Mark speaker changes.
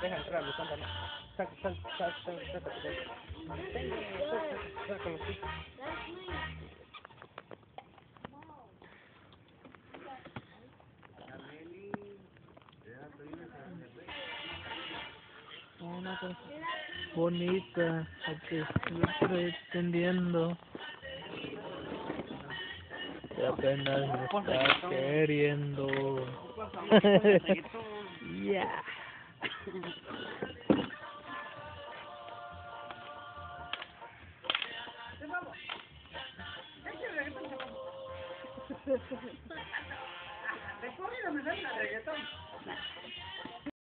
Speaker 1: Deja entrar, lo sácalo. Sácalo. Una cosa bonita, a que estoy pretendiendo. Que apenas me está queriendo. Yeah.
Speaker 2: De corrido me sale la reggaetón.